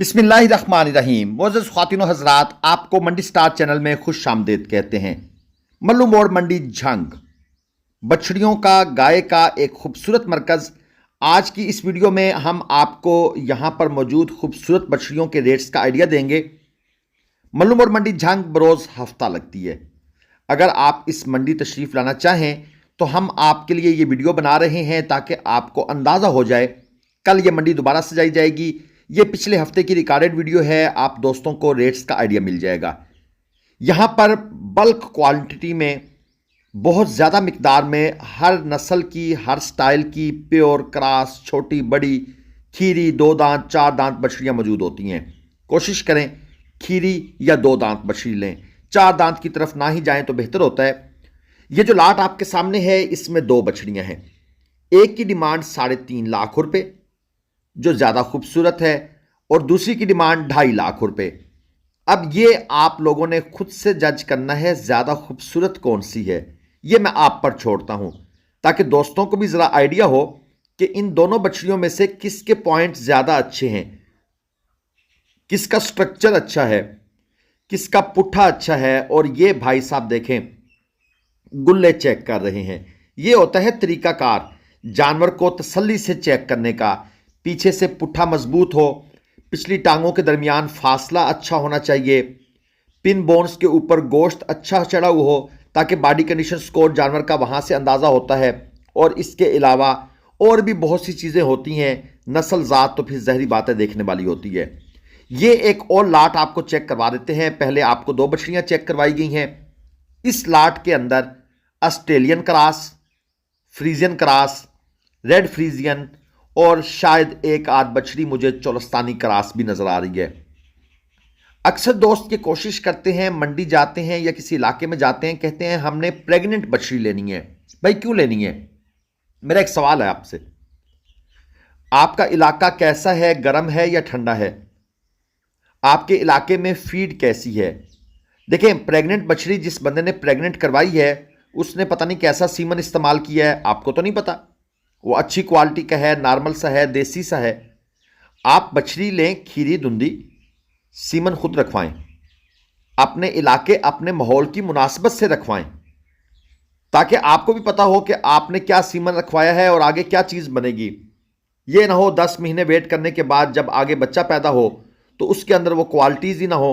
बिस्मिल्लाहिर्रहमानिर्रहीम। मोअज़्ज़ज़ ख़वातीन व हज़रात, आपको मंडी स्टार चैनल में खुश आमदीद कहते हैं। मल्लू मोड़ मंडी झंग बछड़ियों का गाय का एक खूबसूरत मरकज़। आज की इस वीडियो में हम आपको यहाँ पर मौजूद खूबसूरत बछड़ियों के रेट्स का आइडिया देंगे। मल्लू मोड़ मंडी झंग बरोज़ हफ्ता लगती है। अगर आप इस मंडी तशरीफ़ लाना चाहें तो हम आपके लिए ये वीडियो बना रहे हैं ताकि आपको अंदाज़ा हो जाए। कल ये मंडी दोबारा सजाई जाएगी। ये पिछले हफ्ते की रिकॉर्डेड वीडियो है। आप दोस्तों को रेट्स का आइडिया मिल जाएगा। यहाँ पर बल्क क्वांटिटी में बहुत ज़्यादा मिकदार में हर नस्ल की, हर स्टाइल की प्योर, क्रॉस, छोटी, बड़ी, खीरी, 2 दांत, 4 दांत बछड़ियाँ मौजूद होती हैं। कोशिश करें खीरी या 2 दांत बछड़ी लें, 4 दांत की तरफ ना ही जाएं तो बेहतर होता है। ये जो लाट आपके सामने है इसमें 2 बछड़ियाँ हैं। एक की डिमांड 3.5 लाख रुपए जो ज़्यादा खूबसूरत है, और दूसरी की डिमांड 2.5 लाख रुपए। अब ये आप लोगों ने खुद से जज करना है ज़्यादा खूबसूरत कौन सी है। ये मैं आप पर छोड़ता हूं ताकि दोस्तों को भी ज़रा आइडिया हो कि इन दोनों बछड़ियों में से किसके पॉइंट ज़्यादा अच्छे हैं, किसका स्ट्रक्चर अच्छा है, किसका पुट्ठा अच्छा है। और ये भाई साहब देखें, गुल्ले चेक कर रहे हैं। ये होता है तरीकाकार जानवर को तसल्ली से चेक करने का। पीछे से पुट्ठा मजबूत हो, पिछली टांगों के दरमियान फासला अच्छा होना चाहिए, पिन बोन्स के ऊपर गोश्त अच्छा चढ़ा हुआ हो ताकि बॉडी कंडीशन स्कोर जानवर का वहाँ से अंदाज़ा होता है। और इसके अलावा और भी बहुत सी चीज़ें होती हैं। नस्ल ज़ात तो फिर ज़हरी बातें देखने वाली होती है। ये एक और लाट आपको चेक करवा देते हैं। पहले आपको 2 बछड़ियाँ चेक करवाई गई हैं। इस लाट के अंदर Australian cross, Friesian cross, red Friesian और शायद एक आध बछड़ी मुझे चोलस्तानी क्रॉस भी नजर आ रही है। अक्सर दोस्त ये कोशिश करते हैं, मंडी जाते हैं या किसी इलाके में जाते हैं, कहते हैं हमने प्रेग्नेंट बछड़ी लेनी है। भाई क्यों लेनी है? मेरा एक सवाल है आपसे, आपका इलाका कैसा है? गर्म है या ठंडा है? आपके इलाके में फीड कैसी है? देखें, प्रेग्नेंट बछड़ी जिस बंदे ने प्रेग्नेंट करवाई है उसने पता नहीं कैसा सीमन इस्तेमाल किया है, आपको तो नहीं पता। वो अच्छी क्वालिटी का है, नॉर्मल सा है, देसी सा है। आप बछड़ी लें खीरी धुंधी, सीमन खुद रखवाएं, अपने इलाके अपने माहौल की मुनासिबत से रखवाएं ताकि आपको भी पता हो कि आपने क्या सीमन रखवाया है और आगे क्या चीज़ बनेगी। ये ना हो 10 महीने वेट करने के बाद जब आगे बच्चा पैदा हो तो उसके अंदर वो क्वालिटीज़ ही ना हो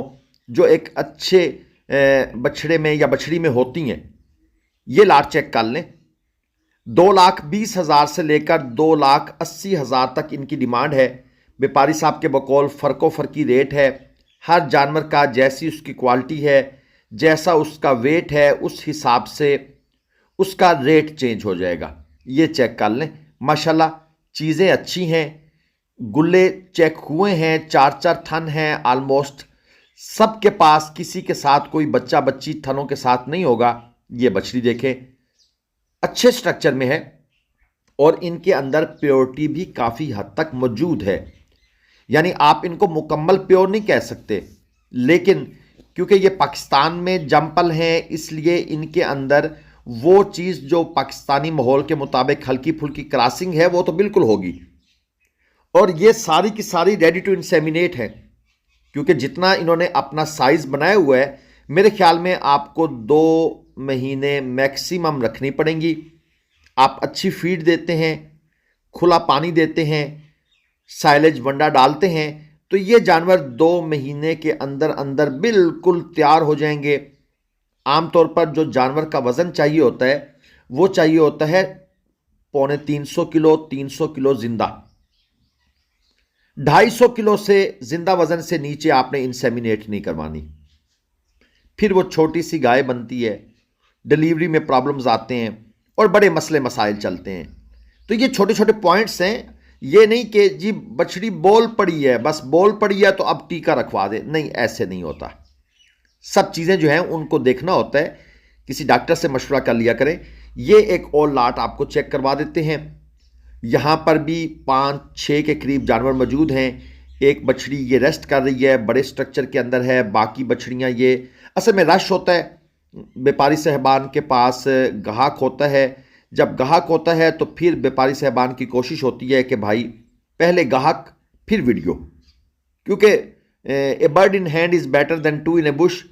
जो एक अच्छे बछड़े में या बछड़ी में होती हैं। ये लाट चेक कर लें। 2,20,000 से लेकर 2,80,000 तक इनकी डिमांड है। व्यापारी साहब के बकौल फ़र्को फ़र्की रेट है। हर जानवर का जैसी उसकी क्वालिटी है, जैसा उसका वेट है, उस हिसाब से उसका रेट चेंज हो जाएगा। ये चेक कर लें। माशाल्लाह चीज़ें अच्छी हैं। गुल्ले चेक हुए हैं, 4-4 थन हैं ऑलमोस्ट। सबके पास किसी के साथ कोई बच्चा बच्ची थनों के साथ नहीं होगा। ये बछड़ी देखें, अच्छे स्ट्रक्चर में है और इनके अंदर प्योरिटी भी काफ़ी हद तक मौजूद है। यानी आप इनको मुकम्मल प्योर नहीं कह सकते, लेकिन क्योंकि ये पाकिस्तान में जंपल हैं इसलिए इनके अंदर वो चीज़ जो पाकिस्तानी माहौल के मुताबिक हल्की फुल्की क्रॉसिंग है वो तो बिल्कुल होगी। और ये सारी की सारी रेडी टू इंसेमिनेट है, क्योंकि जितना इन्होंने अपना साइज़ बनाया हुआ है मेरे ख्याल में आपको 2 महीने मैक्सिमम रखनी पड़ेंगी। आप अच्छी फीड देते हैं, खुला पानी देते हैं, साइलेज वंडा डालते हैं तो ये जानवर 2 महीने के अंदर अंदर बिल्कुल तैयार हो जाएंगे। आमतौर पर जो जानवर का वज़न चाहिए होता है वो चाहिए होता है 250 किलो, 300 किलो जिंदा। 250 किलो से जिंदा वज़न से नीचे आपने इंसेमिनेट नहीं करवानी, फिर वो छोटी सी गाय बनती है, डिलीवरी में प्रॉब्लम्स आते हैं और बड़े मसले मसाइल चलते हैं। तो ये छोटे छोटे पॉइंट्स हैं। ये नहीं कि जी बछड़ी बोल पड़ी है, बस बोल पड़ी है तो अब टीका रखवा दे, नहीं, ऐसे नहीं होता। सब चीज़ें जो हैं उनको देखना होता है। किसी डॉक्टर से मशवरा कर लिया करें। ये एक और लाट आपको चेक करवा देते हैं। यहाँ पर भी 5-6 के करीब जानवर मौजूद हैं। एक बछड़ी ये रेस्ट कर रही है, बड़े स्ट्रक्चर के अंदर है। बाकी बछड़ियाँ ये असल में रश होता है, व्यापारी साहबान के पास गाहक होता है। जब गाहक होता है तो फिर व्यापारी साहबान की कोशिश होती है कि भाई पहले गाहक फिर वीडियो, क्योंकि a bird in hand is better than two in a bush,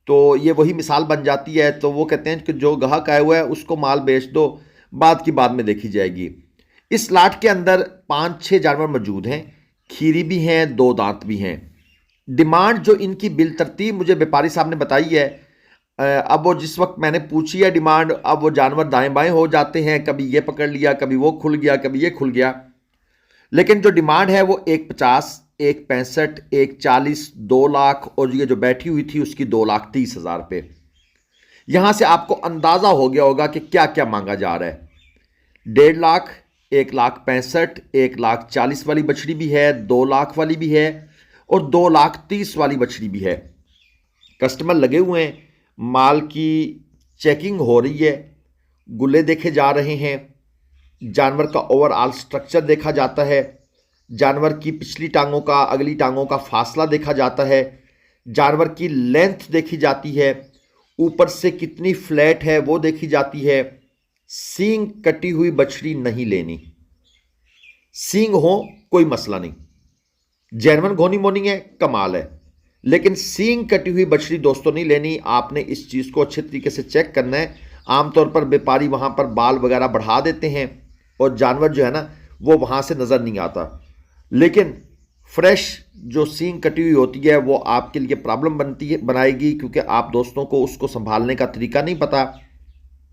तो ये वही मिसाल बन जाती है। तो वो कहते हैं कि जो गाहक आया हुआ है उसको माल बेच दो, बाद की बाद में देखी जाएगी। इस लाट के अंदर 5-6 जानवर मौजूद हैं, खीरी भी हैं, 2 दांत भी हैं। डिमांड जो इनकी बिल तरतीब मुझे व्यापारी साहब ने बताई है, अब वो जिस वक्त मैंने पूछी है डिमांड, अब वो जानवर दाएं बाएं हो जाते हैं, कभी ये पकड़ लिया, कभी वो खुल गया, कभी ये खुल गया। लेकिन जो डिमांड है वो 1,50,000, 1,65,000, 1,40,000, 2 लाख, और ये जो बैठी हुई थी उसकी 2,30,000 रुपये। यहां से आपको अंदाजा हो गया होगा कि क्या क्या मांगा जा रहा है। 1.5 लाख, 1,65,000, 1,40,000 वाली बछड़ी भी है, 2 लाख वाली भी है और 2,30,000 वाली बछड़ी भी है। कस्टमर लगे हुए हैं, माल की चेकिंग हो रही है, गुले देखे जा रहे हैं, जानवर का ओवरऑल स्ट्रक्चर देखा जाता है, जानवर की पिछली टांगों का अगली टांगों का फासला देखा जाता है, जानवर की लेंथ देखी जाती है, ऊपर से कितनी फ्लैट है वो देखी जाती है। सींग कटी हुई बछड़ी नहीं लेनी, सींग हो कोई मसला नहीं, जेनवन घोनी मोनी है, कमाल है, लेकिन सींग कटी हुई बछड़ी दोस्तों नहीं लेनी। आपने इस चीज़ को अच्छे तरीके से चेक करना है। आमतौर पर व्यापारी वहाँ पर बाल वगैरह बढ़ा देते हैं और जानवर जो है ना वो वहाँ से नज़र नहीं आता, लेकिन फ्रेश जो सींग कटी हुई होती है वो आपके लिए प्रॉब्लम बनाएगी, क्योंकि आप दोस्तों को उसको संभालने का तरीका नहीं पता,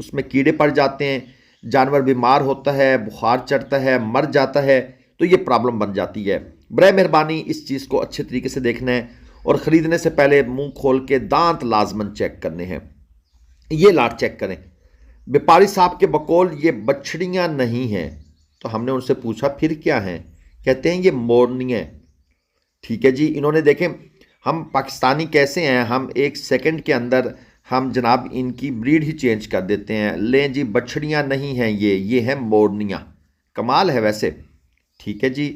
उसमें कीड़े पड़ जाते हैं, जानवर बीमार होता है, बुखार चढ़ता है, मर जाता है, तो ये प्रॉब्लम बन जाती है। बराए मेहरबानी इस चीज़ को अच्छे तरीके से देखना है और ख़रीदने से पहले मुंह खोल के दांत लाजमन चेक करने हैं। ये लाट चेक करें। व्यापारी साहब के बकौल ये बछड़ियाँ नहीं हैं, तो हमने उनसे पूछा फिर क्या हैं, कहते हैं ये मोरनियाँ। ठीक है जी, इन्होंने देखें हम पाकिस्तानी कैसे हैं, हम 1 सेकंड के अंदर हम जनाब इनकी ब्रीड ही चेंज कर देते हैं। लें जी, बछड़ियाँ नहीं हैं ये हैं मोरनियाँ। कमाल है वैसे। ठीक है जी,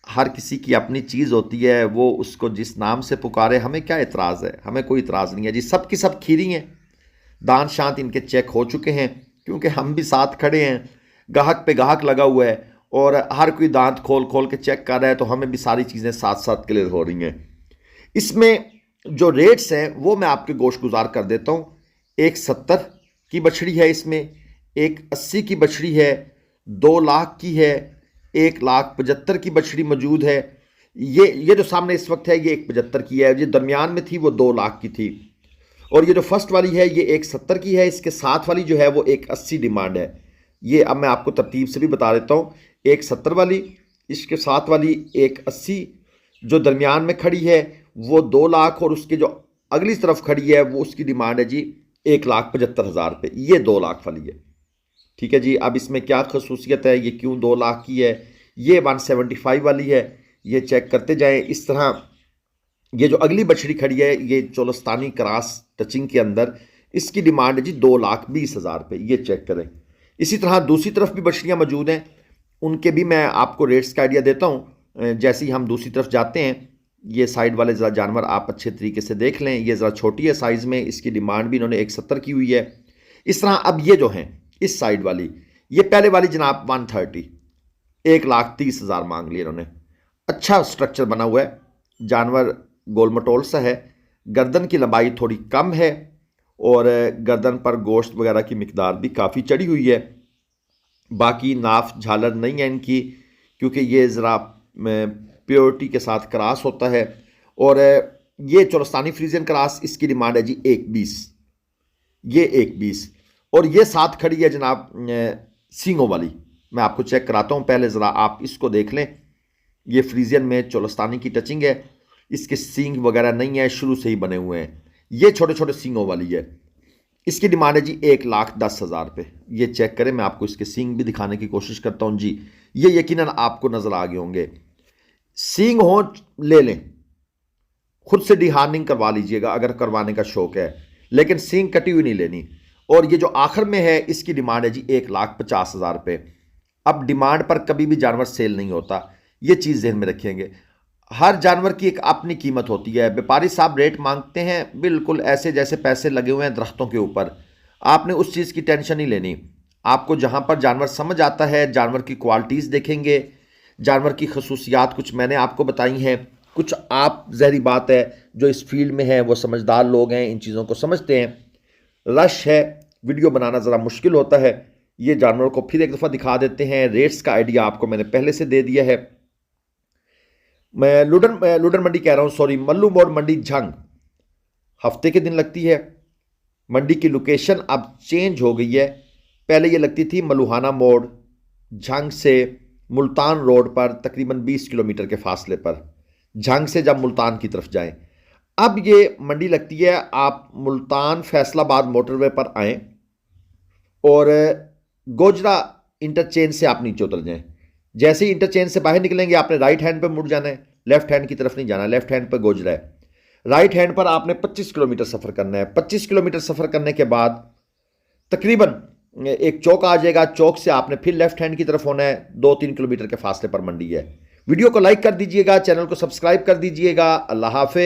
हर किसी की अपनी चीज़ होती है, वो उसको जिस नाम से पुकारे, हमें क्या इतराज़ है, हमें कोई इतराज़ नहीं है जी। सब की सब खीरी हैं, दांत शांत इनके चेक हो चुके हैं, क्योंकि हम भी साथ खड़े हैं, गाहक पे गाहक लगा हुआ है और हर कोई दांत खोल खोल के चेक कर रहा है, तो हमें भी सारी चीज़ें साथ साथ क्लियर हो रही हैं। इसमें जो रेट्स हैं वो मैं आपके गोश गुजार कर देता हूँ। 1,70 की बछड़ी है, इसमें 1,80 की बछड़ी है, 2 लाख की है, 1,75,000 की बछड़ी मौजूद है। ये जो सामने इस वक्त है ये 1,75 की है, ये दरमियान में थी वो 2 लाख की थी, और ये जो फर्स्ट वाली है ये 1,70 की है। इसके साथ वाली जो है वो 1,80 डिमांड है। ये अब मैं आपको तरतीब से भी बता देता हूँ। 1,70 वाली, इसके साथ वाली 1,80, जो दरमियान में खड़ी है वो 2 लाख, और उसके जो अगली तरफ खड़ी है वो उसकी डिमांड है जी 1,75,000 रुपये। ये 2 लाख वाली है। ठीक है जी, अब इसमें क्या खसूसियत है, ये क्यों 2 लाख की है, ये 175 वाली है, ये चेक करते जाएं। इस तरह ये जो अगली बछड़ी खड़ी है ये चोलस्तानी क्रॉस टचिंग के अंदर, इसकी डिमांड है जी 2,20,000 रुपये, ये चेक करें। इसी तरह दूसरी तरफ भी बछड़ियाँ मौजूद हैं, उनके भी मैं आपको रेट्स का आइडिया देता हूँ। जैसे ही हम दूसरी तरफ जाते हैं, ये साइड वाले ज़रा जानवर आप अच्छे तरीके से देख लें, ये ज़रा छोटी है साइज़ में, इसकी डिमांड भी इन्होंने 1,70 की हुई है। इस तरह अब ये जो हैं इस साइड वाली, ये पहले वाली जनाब 130, 1,30,000 मांग लिया इन्होंने। अच्छा स्ट्रक्चर बना हुआ है, जानवर गोल मटोल सा है, गर्दन की लंबाई थोड़ी कम है और गर्दन पर गोश्त वगैरह की मिकदार भी काफ़ी चढ़ी हुई है। बाकी नाफ झालर नहीं है इनकी, क्योंकि ये ज़रा प्योरिटी के साथ क्रॉस होता है। और ये चोलस्तानी फ्रीजियन क्रॉस, इसकी डिमांड है जी 1,20, ये 1,20। और ये साथ खड़ी है जनाब सींगों वाली, मैं आपको चेक कराता हूँ, पहले ज़रा आप इसको देख लें। ये फ्रीजियन में चोलस्तानी की टचिंग है, इसके सींग वगैरह नहीं है, शुरू से ही बने हुए हैं। ये छोटे छोटे सींगों वाली है, इसकी डिमांड है जी 1,10,000 रुपये। ये चेक करें, मैं आपको इसके सींग भी दिखाने की कोशिश करता हूँ जी। ये यकीनन आपको नज़र आ गए होंगे। सींग हो ले लें, खुद से डिहार्निंग करवा लीजिएगा अगर करवाने का शौक है, लेकिन सींग कटी हुई नहीं लेनी। और ये जो आखिर में है इसकी डिमांड है जी 1,50,000 रुपये। अब डिमांड पर कभी भी जानवर सेल नहीं होता, ये चीज़ ज़हन में रखेंगे। हर जानवर की एक अपनी कीमत होती है। व्यापारी साहब रेट मांगते हैं बिल्कुल ऐसे जैसे पैसे लगे हुए हैं दरख्तों के ऊपर। आपने उस चीज़ की टेंशन नहीं लेनी। आपको जहाँ पर जानवर समझ आता है, जानवर की क्वालिटीज़ देखेंगे, जानवर की खसूसियात कुछ मैंने आपको बताई हैं, कुछ आप जहरी बात है, जो इस फील्ड में हैं वो समझदार लोग हैं, इन चीज़ों को समझते हैं। रश है, वीडियो बनाना ज़रा मुश्किल होता है। ये जानवरों को फिर एक दफ़ा दिखा देते हैं। रेट्स का आइडिया आपको मैंने पहले से दे दिया है। मैं लुडन मंडी कह रहा हूँ, सॉरी, मल्लू मोड़ मंडी झंग हफ्ते के दिन लगती है। मंडी की लोकेशन अब चेंज हो गई है। पहले ये लगती थी मलुहाना मोड़ झंग से मुल्तान रोड पर, तकरीबन 20 किलोमीटर के फासले पर, झंग से जब मुल्तान की तरफ जाएं। अब ये मंडी लगती है, आप मुल्तान फैसलाबाद मोटरवे पर आएँ और गोजरा इंटरचेंज से आप नीचे उतर जाएं। जैसे ही इंटरचेंज से बाहर निकलेंगे आपने राइट हैंड पे मुड़ जाना है, लेफ्ट हैंड की तरफ नहीं जाना। लेफ्ट हैंड पे गोजरा है, राइट हैंड पर आपने 25 किलोमीटर सफ़र करना है। 25 किलोमीटर सफ़र करने के बाद तकरीबन एक चौक आ जाएगा। चौक से आपने फिर लेफ्ट हैंड की तरफ होना है। 2-3 किलोमीटर के फासले पर मंडी है। वीडियो को लाइक कर दीजिएगा, चैनल को सब्सक्राइब कर दीजिएगा। अल्लाह हाफिज़।